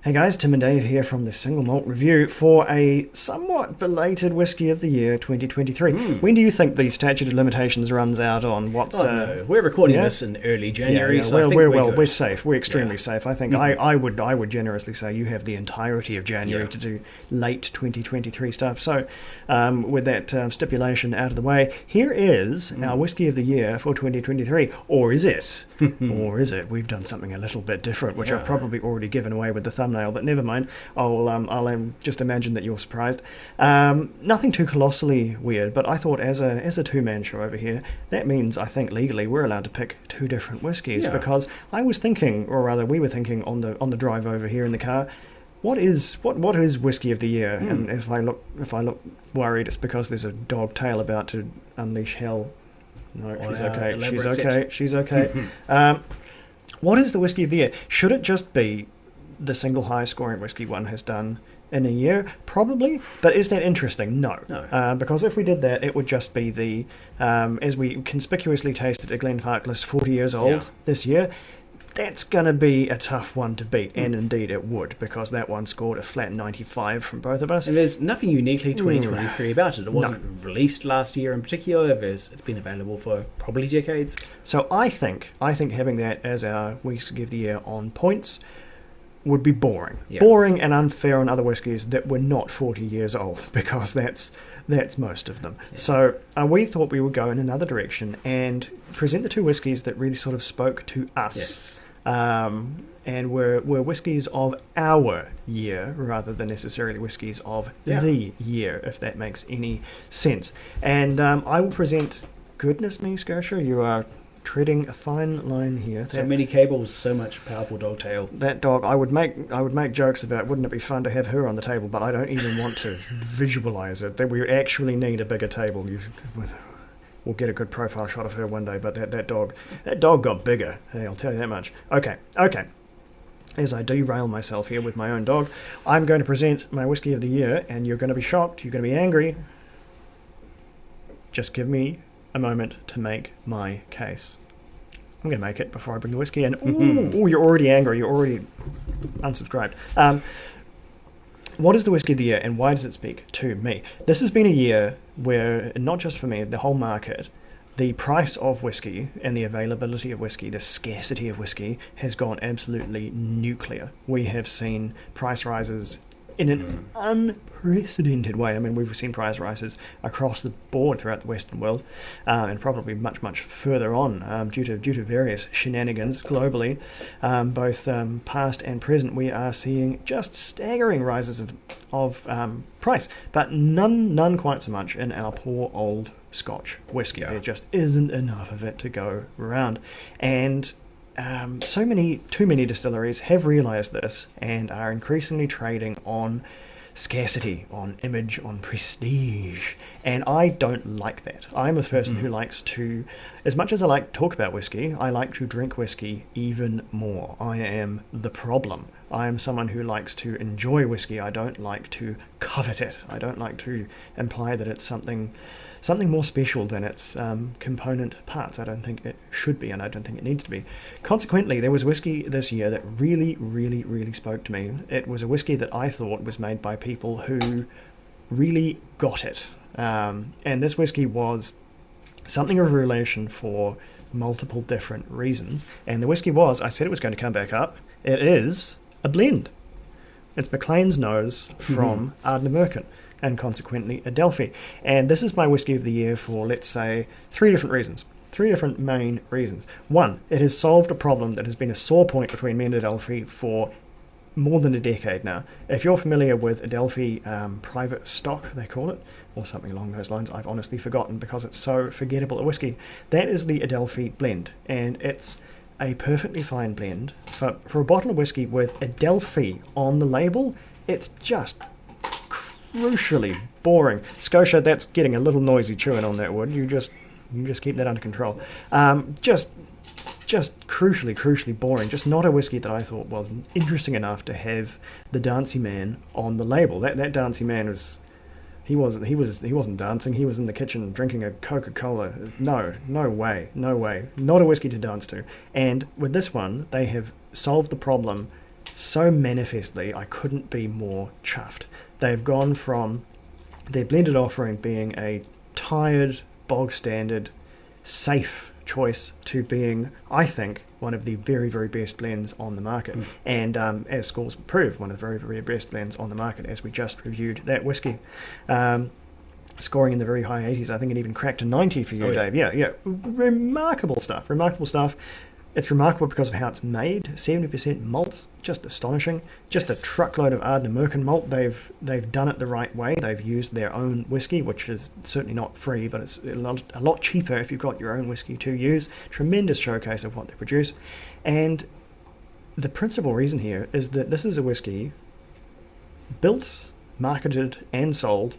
Hey guys, Tim and Dave here from the Single Malt Review for a somewhat belated Whisky of the Year 2023. When do you think the statute of limitations runs out on what's... No, we're recording yeah? this in early January, so well, I think we're good. we're safe. We're extremely safe. I think I would generously say you have the entirety of January to do late 2023 stuff. So, with that stipulation out of the way, here is our Whisky of the Year for 2023. Or is it? Or is it? We've done something a little bit different, which I've probably already given away with the thumbnail, but never mind. I'll just imagine that you're surprised. Nothing too colossally weird, but I thought as a two-man show over here, that means I think legally we're allowed to pick two different whiskies, because I was thinking, or rather we were thinking on the drive over here in the car, what is Whisky of the Year? And if I look worried, it's because there's a dog tail about to unleash hell. No, she's okay. She's okay. What is the Whisky of the Year? Should it just be the single highest scoring whiskey one has done in a year? Probably. But is that interesting? No. Because if we did that, it would just be the, as we conspicuously tasted at Glenfarclas 40 years old this year, that's going to be a tough one to beat, and indeed it would, because that one scored a flat 95 from both of us. And there's nothing uniquely 2023 about it. It wasn't released last year in particular. It's been available for probably decades. So I think having that as our Whisky of the Year on points would be boring. Boring and unfair on other whiskies that were not 40 years old, because that's most of them. So we thought we would go in another direction and present the two whiskies that really sort of spoke to us. And were whiskies of our year rather than necessarily whiskies of the year, if that makes any sense. And I will present... Goodness me, Scotia, you are treading a fine line here. So many cables, so much powerful dog tail. That dog, I would make jokes about, wouldn't it be fun to have her on the table, but I don't even want to visualize it. That we actually need a bigger table. We'll get a good profile shot of her one day, but that dog got bigger. Hey, I'll tell you that much. Okay. As I derail myself here with my own dog, I'm going to present my Whisky of the Year, and you're going to be shocked, you're going to be angry. Just give me a moment to make my case. I'm going to make it before I bring the whiskey in. Ooh, you're already angry. You're already unsubscribed. What is the Whisky of the Year, and why does it speak to me? This has been a year where, not just for me, the whole market, the price of whiskey and the availability of whiskey, the scarcity of whiskey, has gone absolutely nuclear. We have seen price rises in an unprecedented way. I mean, we've seen price rises across the board throughout the Western world, and probably much, much further on due to various shenanigans globally, both past and present. We are seeing just staggering rises of price, but none quite so much in our poor old Scotch whisky. There just isn't enough of it to go around, and too many distilleries have realised this and are increasingly trading on scarcity, on image, on prestige, and I don't like that. I'm a person who likes to, as much as I like to talk about whiskey, I like to drink whiskey even more. I am the problem. I am someone who likes to enjoy whiskey. I don't like to covet it. I don't like to imply that it's something more special than its component parts. I don't think it should be, and I don't think it needs to be. Consequently, there was whiskey this year that really, really, really spoke to me. It was a whiskey that I thought was made by people who really got it. And this whiskey was something of a revelation for multiple different reasons. And the whiskey was, I said it was going to come back up, it is a blend. It's Maclean's Nose from Ardnamurchan, and consequently Adelphi. And this is my Whisky of the Year for, let's say, three different main reasons. One, it has solved a problem that has been a sore point between me and Adelphi for more than a decade now. If you're familiar with Adelphi private stock, they call it, or something along those lines, I've honestly forgotten because it's so forgettable a whiskey. That is the Adelphi blend, and it's a perfectly fine blend. For a bottle of whiskey with Adelphi on the label, it's just crucially boring. Scotia, that's getting a little noisy chewing on that wood. You just keep that under control. Just crucially boring. Just not a whiskey that I thought was interesting enough to have the Dancey Man on the label. That Dancey Man was... He wasn't dancing. He was in the kitchen drinking a Coca-Cola. No way. Not a whiskey to dance to. And with this one, they have solved the problem so manifestly, I couldn't be more chuffed. They've gone from their blended offering being a tired, bog standard, safe choice to being, I think, one of the very, very best blends on the market. And as scores prove, one of the very, very best blends on the market, as we just reviewed that whiskey. Scoring in the very high 80s. I think it even cracked a 90 for you, Dave. Yeah. Remarkable stuff. It's remarkable because of how it's made. 70% malt, just astonishing. Just a truckload of Ardnamurchan malt. They've done it the right way. They've used their own whiskey, which is certainly not free, but it's a lot cheaper if you've got your own whiskey to use. Tremendous showcase of what they produce. And the principal reason here is that this is a whiskey built, marketed, and sold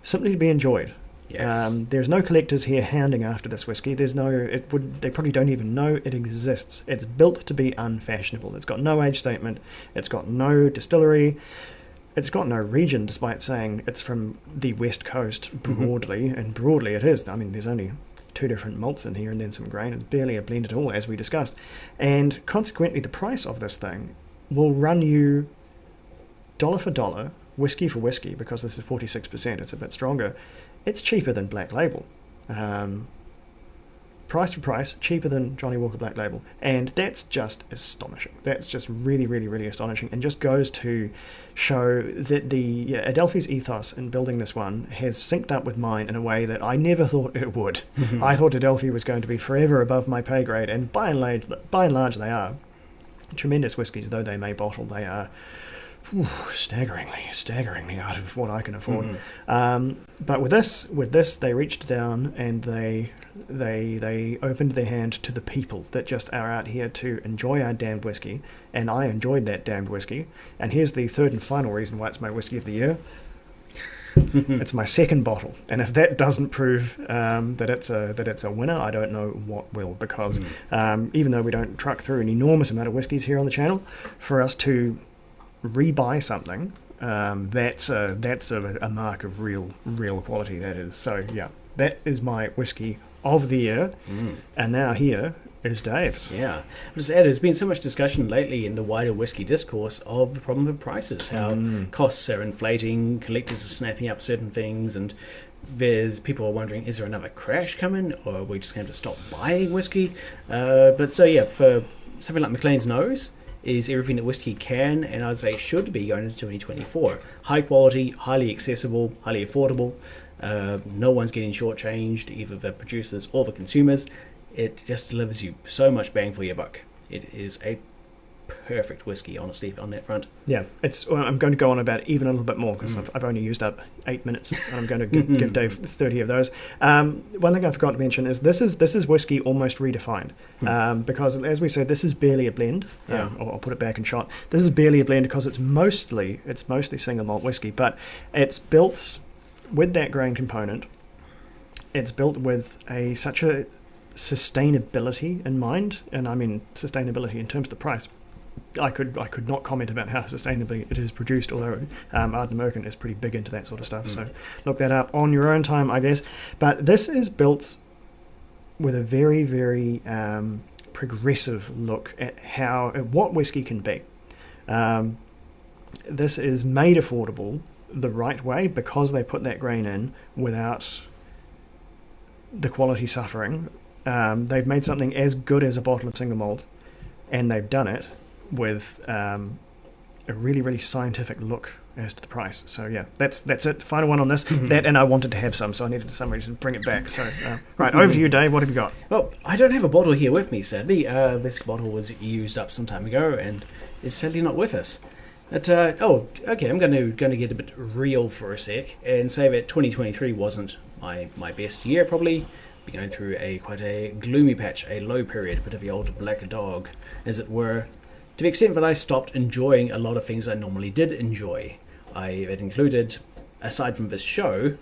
simply to be enjoyed. Yes. There's no collectors here hounding after this whiskey. They probably don't even know it exists. It's built to be unfashionable. It's got no age statement. It's got no distillery. It's got no region, despite saying it's from the West Coast broadly, and broadly it is. I mean, there's only 2 different malts in here and then some grain. It's barely a blend at all, as we discussed. And consequently, the price of this thing will run you dollar for dollar, whiskey for whiskey, because this is 46%, it's a bit stronger. It's cheaper than Black Label. Price for price, cheaper than Johnny Walker Black Label. And that's just astonishing. That's just really, really, really astonishing, and just goes to show that the Adelphi's ethos in building this one has synced up with mine in a way that I never thought it would. I thought Adelphi was going to be forever above my pay grade, and by and large they are. Tremendous whiskies, though they may bottle, they are staggeringly out of what I can afford. But with this, they reached down and they opened their hand to the people that just are out here to enjoy our damned whiskey, and I enjoyed that damned whiskey. And here's the third and final reason why it's my whiskey of the year. It's my second bottle, and if that doesn't prove that it's a winner, I don't know what will. Because even though we don't truck through an enormous amount of whiskies here on the channel, for us to rebuy something, that's a mark of real quality, that is. So yeah, that is my whiskey of the year. And now here is Dave's. Yeah, I'll just add, there's been so much discussion lately in the wider whiskey discourse of the problem of prices, how costs are inflating, collectors are snapping up certain things, and there's people are wondering, is there another crash coming, or are we just going to stop buying whiskey? But so yeah, for something like Maclean's Nose is everything that whiskey can, and I'd say should be, going into 2024. High quality, highly accessible, highly affordable. No one's getting shortchanged, either the producers or the consumers. It just delivers you so much bang for your buck. It is a perfect whiskey, honestly, on that front. Yeah, I'm going to go on about it even a little bit more, because I've only used up 8 minutes, and I'm going to give Dave 30 of those. One thing I forgot to mention is this is whiskey almost redefined, because as we said, this is barely a blend. Or I'll put it back in shot. This is barely a blend because it's mostly single malt whiskey, but it's built with that grain component. It's built with such a sustainability in mind, and I mean sustainability in terms of the price. I could not comment about how sustainably it is produced, although Ardnamurchan is pretty big into that sort of stuff, so look that up on your own time, I guess. But this is built with a very, very progressive look at what whiskey can be. This is made affordable the right way, because they put that grain in without the quality suffering. They've made something as good as a bottle of single malt, and they've done it with a really, really scientific look as to the price. So yeah, that's it. Final one on this. That, and I wanted to have some, so I needed somebody to bring it back. So right, over to you, Dave. What have you got? Well, I don't have a bottle here with me, sadly. This bottle was used up some time ago and is sadly not with us. But okay, I'm going to get a bit real for a sec and say that 2023 wasn't my best year, probably. Been going through quite a gloomy patch, a low period, a bit of the old black dog, as it were, to the extent that I stopped enjoying a lot of things I normally did enjoy. It included, aside from this show,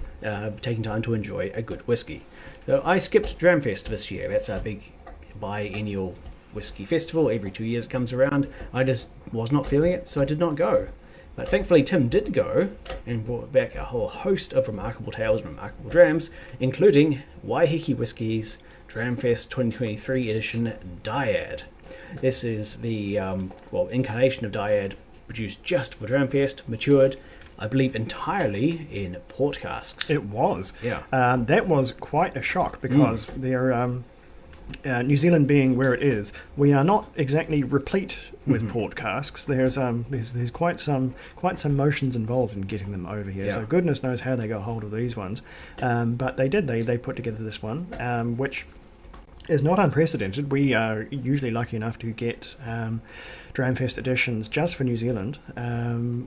taking time to enjoy a good whiskey. So I skipped Dramfest this year. That's our big biennial whiskey festival. Every 2 years it comes around. I just was not feeling it, so I did not go. But thankfully Tim did go and brought back a whole host of remarkable tales and remarkable drams, including Waiheke Whiskies Dramfest 2023 edition Dyad. This is the incarnation of Dyad, produced just for Dramfest, matured, I believe, entirely in port casks. It was. Yeah. That was quite a shock because New Zealand being where it is, we are not exactly replete with port casks. There's quite some motions involved in getting them over here. Yeah. So goodness knows how they got hold of these ones, but they did. They put together this one, which is not unprecedented. We are usually lucky enough to get Dramfest editions just for New Zealand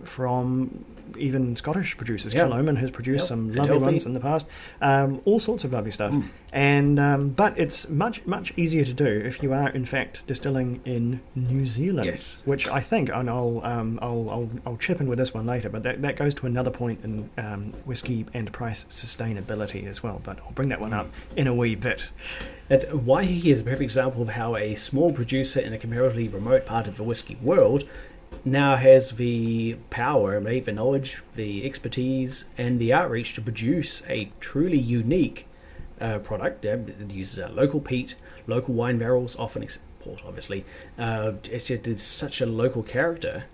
from even Scottish producers. Yeah. Killoman has produced some lovely Adelphi. ones in the past, all sorts of lovely stuff. And but it's much easier to do if you are in fact distilling in New Zealand, Yes. which I think, and I'll chip in with this one later, but that goes to another point in whiskey and price sustainability as well. But I'll bring that one up in a wee bit. Waiheke is a perfect example of how a small producer in a comparatively remote part of the whiskey world now has the power, maybe the knowledge, the expertise, and the outreach to produce a truly unique product. It uses local peat, local wine barrels, often export, obviously. It's such a local character,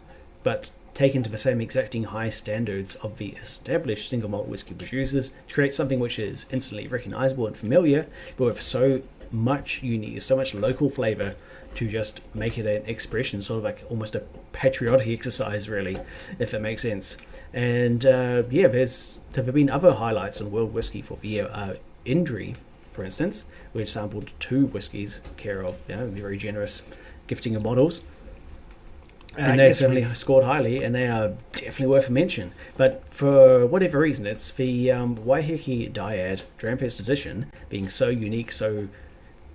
but taken to the same exacting high standards of the established single malt whiskey producers to create something which is instantly recognizable and familiar, but with so much unique, so much local flavor, to just make it an expression, sort of like almost a patriotic exercise, really, if it makes sense. And there have been other highlights on World Whiskey for the year. Indri, for instance, we've sampled 2 whiskies, care of very generous gifting of bottles. And they certainly scored highly, and they are definitely worth a mention. But for whatever reason, it's the Waiheke Dyad Dramfest edition being so unique, so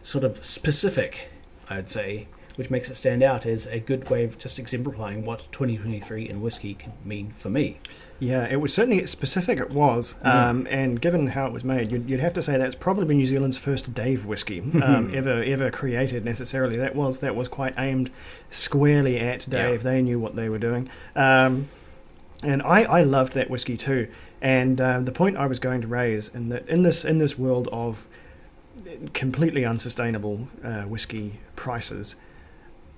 sort of specific, I'd say, which makes it stand out as a good way of just exemplifying what 2023 in whiskey could mean for me. Yeah, it was certainly specific. It was, and given how it was made, you'd have to say that's probably New Zealand's first Dave whiskey ever created. Necessarily, that was quite aimed squarely at Dave. Yeah. They knew what they were doing, and I loved that whiskey too. And the point I was going to raise, in that in this world of completely unsustainable whiskey prices,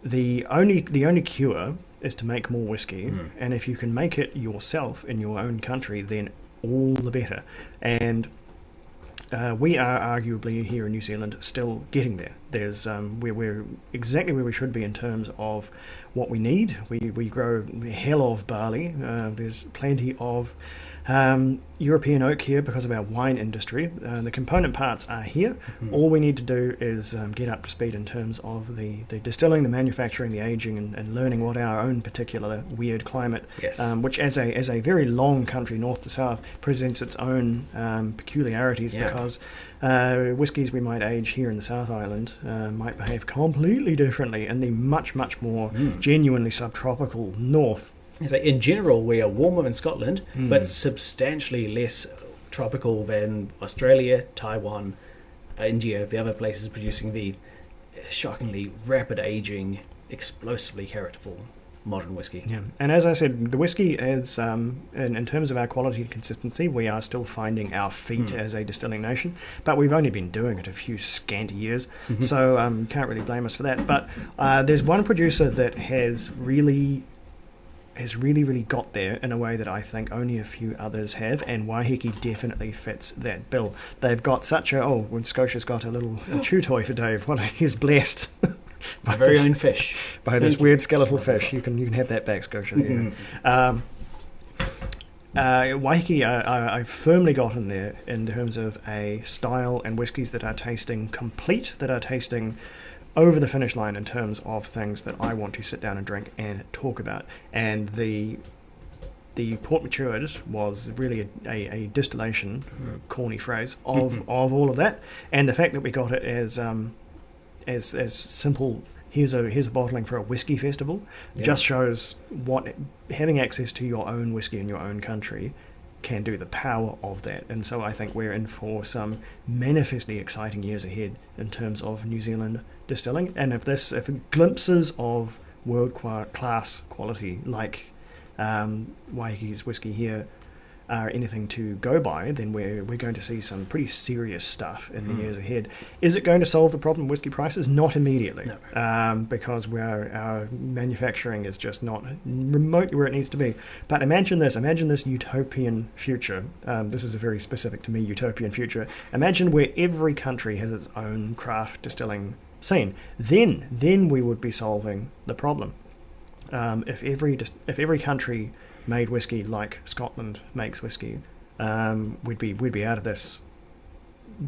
the only cure is to make more whiskey, and if you can make it yourself in your own country, then all the better. And we are arguably here in New Zealand still getting there. There's we're exactly where we should be in terms of what we need. We grow a hell of barley. There's plenty of European oak here because of our wine industry. The component parts are here. All we need to do is get up to speed in terms of the distilling, the manufacturing, the aging, and learning what our own particular weird climate, which as a very long country north to south, presents its own peculiarities, because whiskies we might age here in the South Island might behave completely differently in the much more genuinely subtropical north. So in general, we are warmer in Scotland, but substantially less tropical than Australia, Taiwan, India, the other places producing the shockingly rapid aging, explosively characterful modern whiskey. Yeah, and as I said, the whiskey is, in terms of our quality and consistency, we are still finding our feet as a distilling nation, but we've only been doing it a few scant years, so can't really blame us for that. But there's one producer that has really got there in a way that I think only a few others have, and Waiheke definitely fits that bill. They've got such when Scotia's got a little chew toy for Dave, he's blessed. My very own fish. By this weird skeletal fish. You can have that back, Scotia. Waiheke, I've firmly got in there in terms of a style and whiskies that are tasting complete, that are tasting over the finish line in terms of things that I want to sit down and drink and talk about. And the port matured was really a distillation, corny phrase, of all of that. And the fact that we got it as simple, here's a bottling for a whiskey festival, just shows what having access to your own whiskey in your own country can do, the power of that. And so I think we're in for some manifestly exciting years ahead in terms of New Zealand distilling. And if glimpses of world class quality like Waiheke's whiskey here are anything to go by, then we're going to see some pretty serious stuff in the years ahead. Is it going to solve the problem of whiskey prices? Not immediately, because our manufacturing is just not remotely where it needs to be. But imagine this utopian future. This is a very specific to me utopian future. Imagine where every country has its own craft distilling scene. Then we would be solving the problem. If every country made whiskey like Scotland makes whiskey, we'd be out of this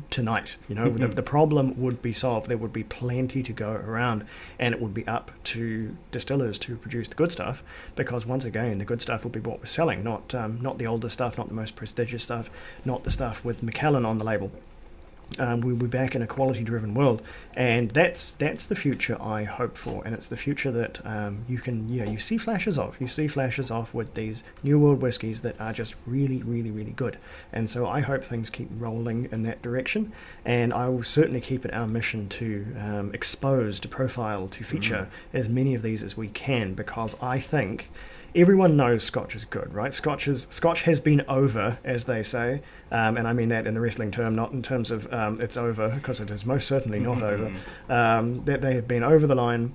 tonight. The problem would be solved. There would be plenty to go around, and it would be up to distillers to produce the good stuff, because once again the good stuff will be what we're selling, not the older stuff, not the most prestigious stuff, not the stuff with Macallan on the label. We'll be back in a quality-driven world, and that's the future I hope for, and it's the future that you see flashes of. You see flashes of with these New World whiskies that are just really, really, really good, and so I hope things keep rolling in that direction, and I will certainly keep it our mission to expose, to profile, to feature as many of these as we can, because I think everyone knows Scotch is good, right? Scotch has been over, as they say, and I mean that in the wrestling term, not in terms of it's over, because it is most certainly not over. That they have been over the line,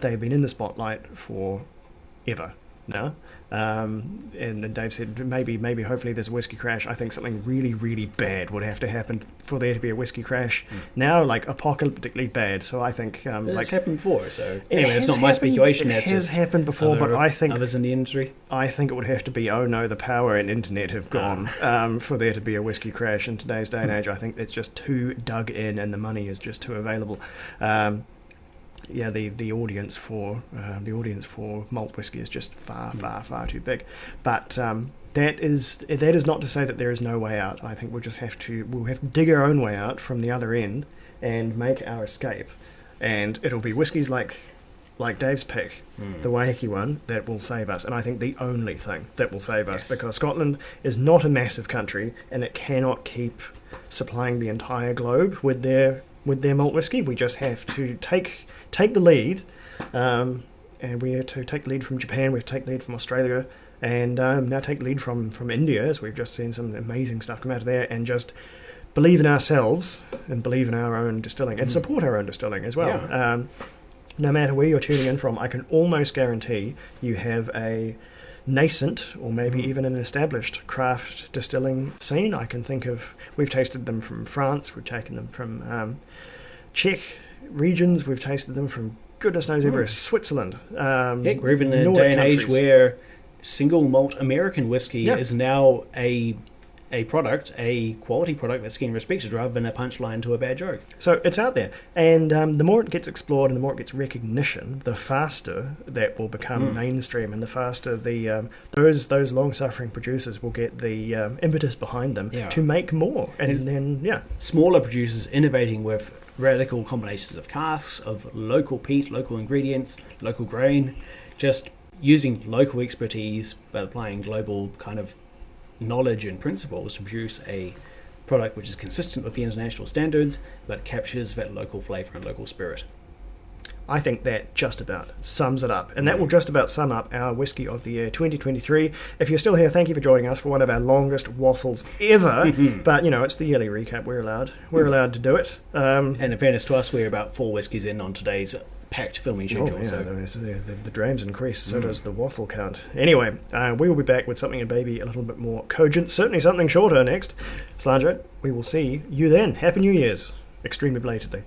they have been in the spotlight forever now. And Dave said maybe hopefully there's a whiskey crash. I think something really, really bad would have to happen for there to be a whiskey crash. Now, like apocalyptically bad. So I think it's happened before. So anyway, it's not my speculation. It has happened before, but I think others in the industry. I think it would have to be the power and internet have gone for there to be a whiskey crash in today's day and age. I think it's just too dug in, and the money is just too available. The audience for malt whiskey is just far too big, but that is not to say that there is no way out. I think we'll have to dig our own way out from the other end and make our escape, and it'll be whiskies like Dave's pick, the Waiheke one, that will save us, and I think the only thing that will save us, because Scotland is not a massive country and it cannot keep supplying the entire globe with their malt whiskey. We just have to take the lead, and we have to take the lead from Japan, we have to take the lead from Australia, and now take the lead from India, as we've just seen some amazing stuff come out of there, and just believe in ourselves and believe in our own distilling and support our own distilling as well. No matter where you're tuning in from, I can almost guarantee you have a nascent or maybe even an established craft distilling scene. I can think of, we've tasted them from France, we've taken them from Czech regions, we've tasted them from goodness knows everywhere, Switzerland. We're even in a day and age where single malt American whiskey is now a product, a quality product that's getting respected rather than a punchline to a bad joke. So it's out there, and the more it gets explored and the more it gets recognition, the faster that will become mainstream, and the faster those long-suffering producers will get the impetus behind them to make more. And then smaller producers innovating with radical combinations of casks, of local peat, local ingredients, local grain, just using local expertise but applying global kind of knowledge and principles to produce a product which is consistent with the international standards but captures that local flavour and local spirit. I think that just about sums it up, and that will just about sum up our Whiskey of the Year 2023. If you're still here, thank you for joining us for one of our longest waffles ever. But it's the yearly recap. We're allowed to do it. And in fairness to us, we're about 4 whiskies in on today's packed filming schedule. The dreams increase, so does the waffle count. Anyway, we will be back with something maybe a little bit more cogent, certainly something shorter next. Slandra, we will see you then. Happy New Year's, extremely belatedly.